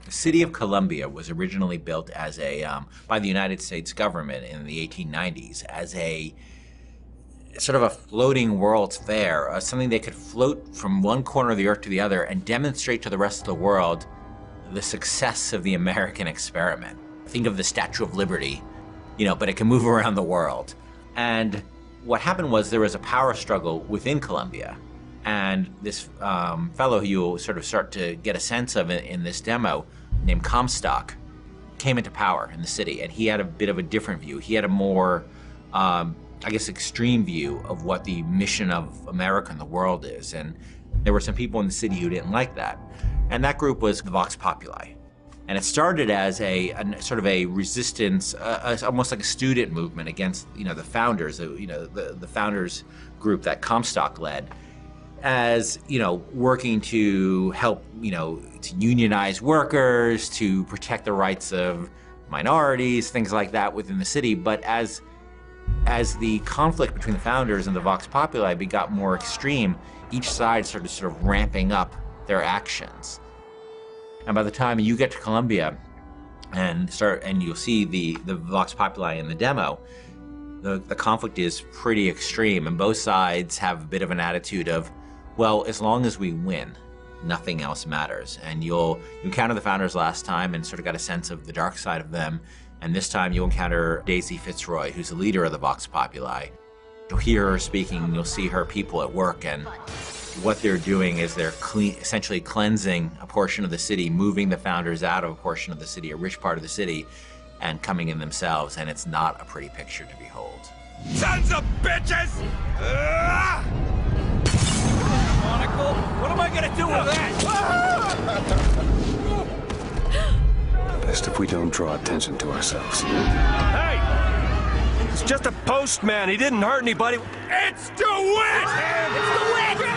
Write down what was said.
The city of Columbia was originally built as by the United States government in the 1890s as a sort of a floating World's Fair, something they could float from one corner of the earth to the other and demonstrate to the rest of the world the success of the American experiment. Think of the Statue of Liberty, but it can move around the world. And what happened was there was a power struggle within Columbia. And this fellow who you'll sort of start to get a sense of in this demo, named Comstock, came into power in the city. And he had a bit of a different view. He had a more, extreme view of what the mission of America and the world is. And there were some people in the city who didn't like that. And that group was the Vox Populi. And it started as a sort of a resistance, almost like a student movement against, the founders, the founders group that Comstock led, as, working to help, to unionize workers, to protect the rights of minorities, things like that within the city. But as the conflict between the founders and the Vox Populi got more extreme, each side started sort of ramping up their actions. And by the time you get to Columbia and you'll see the Vox Populi in the demo, the conflict is pretty extreme, and both sides have a bit of an attitude of, well, as long as we win, nothing else matters. And you encounter the founders last time and sort of got a sense of the dark side of them, and this time you'll encounter Daisy Fitzroy, who's the leader of the Vox Populi. You'll hear her speaking, and you'll see her people at work, and what they're doing is they're essentially cleansing a portion of the city, moving the founders out of a portion of the city, a rich part of the city, and coming in themselves, and it's not a pretty picture to behold. Sons of bitches! Monocle, what am I gonna do with that? Best if we don't draw attention to ourselves. Hey! It's just a postman. He didn't hurt anybody. It's DeWitt! It's DeWitt!